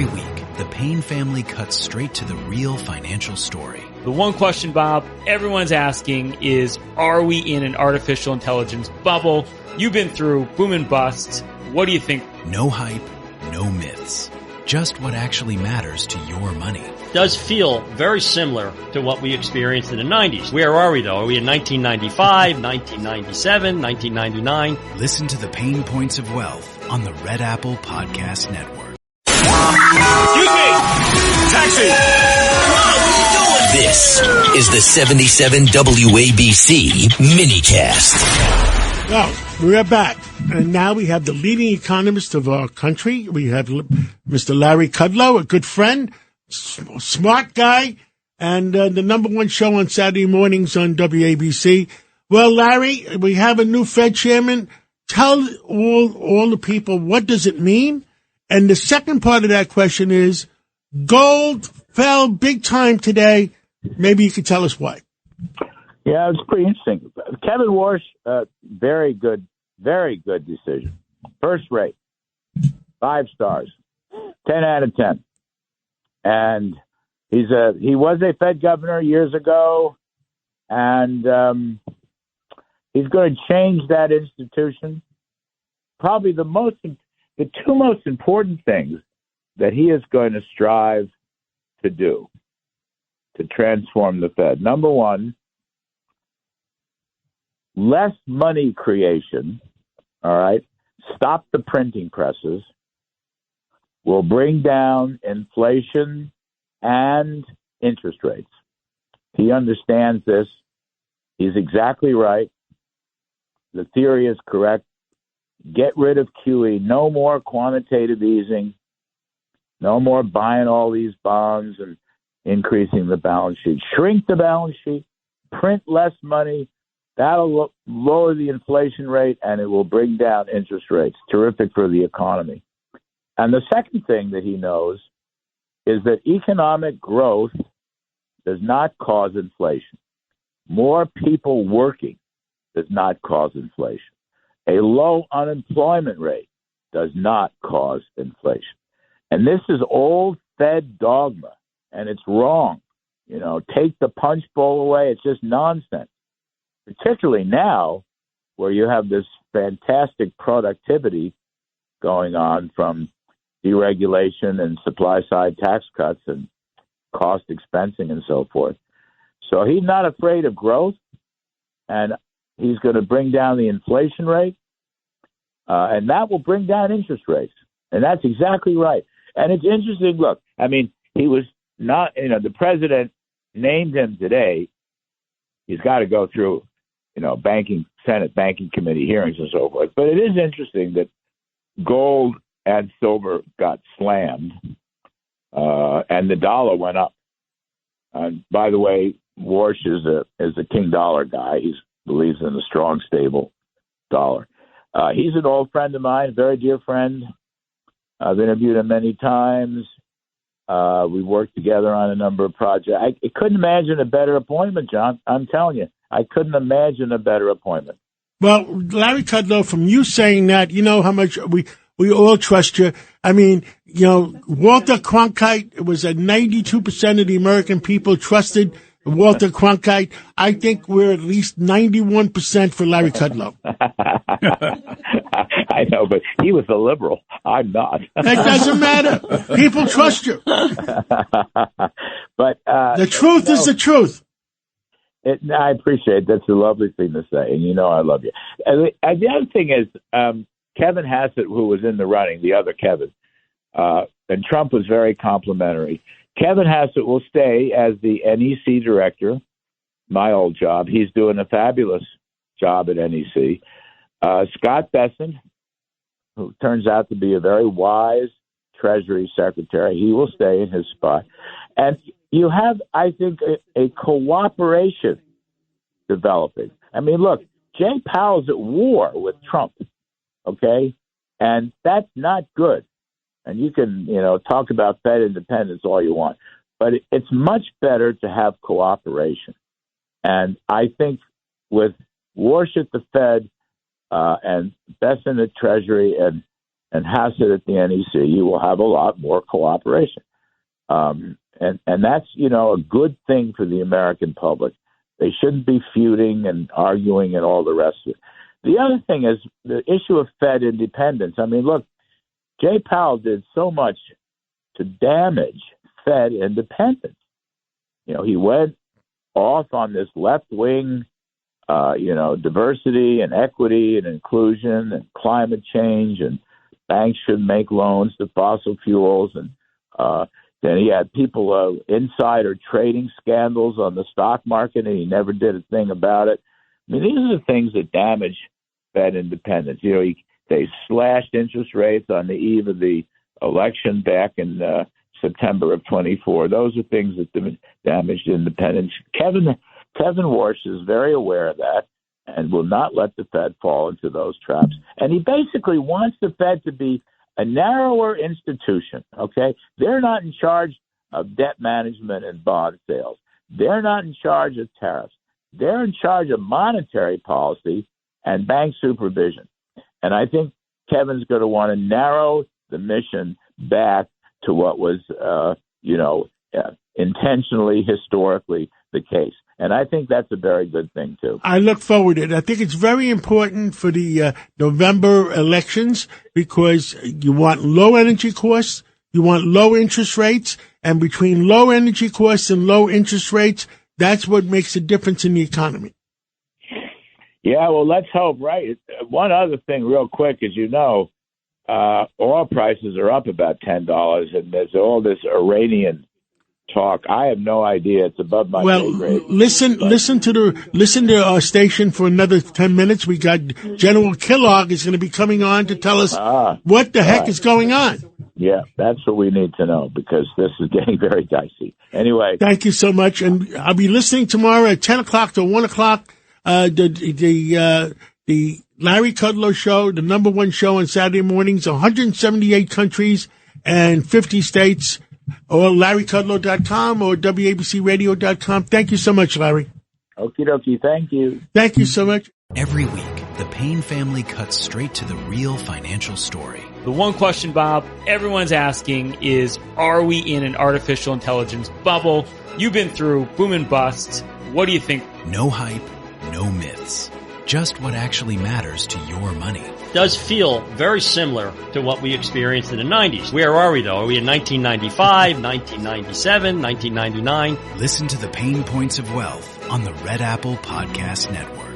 Every week, the Payne family cuts straight to the real financial story. The one question, Bob, everyone's asking is, are we in an artificial intelligence bubble? You've been through boom and bust. What do you think? No hype, no myths. Just what actually matters to your money. Does feel very similar to what we experienced in the 90s. Where are we, though? Are we in 1995, 1997, 1999? Listen to the Pain Points of Wealth on the Red Apple Podcast Network. Excuse me! Taxi! This is the 77 WABC minicast. Well, we are back. And now we have the leading economist of our country. We have Mr. Larry Kudlow, a good friend, smart guy, and the number one show on Saturday mornings on WABC. Well, Larry, we have a new Fed chairman. Tell all the people, what does it mean? And the second part of that question is, gold fell big time today. Maybe you could tell us why. Yeah, it's pretty interesting. Kevin Warsh, very good decision. First rate, 5 stars, 10 out of 10. And he was a Fed governor years ago, and he's going to change that institution. Probably the two most important things that he is going to strive to do to transform the Fed. Number one, less money creation, all right? Stop the printing presses. Will bring down inflation and interest rates. He understands this. He's exactly right. The theory is correct. Get rid of QE. No more quantitative easing. No more buying all these bonds and increasing the balance sheet. Shrink the balance sheet. Print less money. That'll lower the inflation rate, and it will bring down interest rates. Terrific for the economy. And the second thing that he knows is that economic growth does not cause inflation. More people working does not cause inflation. A low unemployment rate does not cause inflation. And this is old Fed dogma, and it's wrong. You know, take the punch bowl away. It's just nonsense, particularly now where you have this fantastic productivity going on from deregulation and supply-side tax cuts and cost expensing and so forth. So he's not afraid of growth, and he's going to bring down the inflation rate, and that will bring down interest rates. And that's exactly right. And it's interesting. Look, I mean, he was not, the president named him today. He's got to go through, Senate Banking Committee hearings and so forth. But it is interesting that gold and silver got slammed, and the dollar went up. And by the way, Warsh is a king dollar guy. He believes in a strong, stable dollar. He's an old friend of mine, a very dear friend. I've interviewed him many times. We worked together on a number of projects. I couldn't imagine a better appointment, John. I'm telling you, I couldn't imagine a better appointment. Well, Larry Kudlow, from you saying that, you know how much we all trust you. I mean, Walter Cronkite was at 92% of the American people trusted Walter Cronkite. I think we're at least 91% for Larry Kudlow. I know, but he was a liberal. I'm not. It doesn't matter. People trust you. But the truth is the truth. I appreciate it. That's a lovely thing to say, and I love you. And the other thing is, Kevin Hassett, who was in the running, the other Kevin, and Trump was very complimentary. Kevin Hassett will stay as the NEC director, my old job. He's doing a fabulous job at NEC. Scott Bessent, who turns out to be a very wise Treasury Secretary, he will stay in his spot. And you have, I think, a cooperation developing. I mean, look, Jay Powell's at war with Trump, okay? And that's not good. And you can, talk about Fed independence all you want. But it's much better to have cooperation. And I think with Warsh at the Fed and Bessent at Treasury and and Hassett at the NEC, you will have a lot more cooperation. And that's, a good thing for the American public. They shouldn't be feuding and arguing and all the rest of it. The other thing is the issue of Fed independence. I mean, look, Jay Powell did so much to damage Fed independence. He went off on this left-wing, diversity and equity and inclusion and climate change, and banks should make loans to fossil fuels. And then he had people insider trading scandals on the stock market, and he never did a thing about it. I mean, these are the things that damage Fed independence. They slashed interest rates on the eve of the election back in September of 24. Those are things that damaged independence. Kevin Warsh is very aware of that and will not let the Fed fall into those traps. And he basically wants the Fed to be a narrower institution, okay? They're not in charge of debt management and bond sales. They're not in charge of tariffs. They're in charge of monetary policy and bank supervision. And I think Kevin's going to want to narrow the mission back to what was, intentionally, historically the case. And I think that's a very good thing, too. I look forward to it. I think it's very important for the November elections because you want low energy costs, you want low interest rates, and between low energy costs and low interest rates, that's what makes a difference in the economy. Yeah, well, let's hope, right? One other thing real quick, as you know, oil prices are up about $10, and there's all this Iranian talk. I have no idea. It's above my pay grade. Listen to our station for another 10 minutes. We got General Kellogg is going to be coming on to tell us what the heck is going on. Yeah, that's what we need to know because this is getting very dicey. Anyway. Thank you so much. And I'll be listening tomorrow at 10 o'clock to 1 o'clock. The Larry Kudlow Show, the number one show on Saturday mornings, 178 countries and 50 states, or LarryKudlow.com or WABCRadio.com. Thank you so much, Larry. Okie dokie. Thank you. Thank you so much. Every week, the Payne family cuts straight to the real financial story. The one question, Bob, everyone's asking is, are we in an artificial intelligence bubble? You've been through boom and bust. What do you think? No hype, no myths. Just what actually matters to your money. Does feel very similar to what we experienced in the 90s. Where are we, though? Are we in 1995, 1997, 1999? Listen to the Pain Points of Wealth on the Red Apple Podcast Network.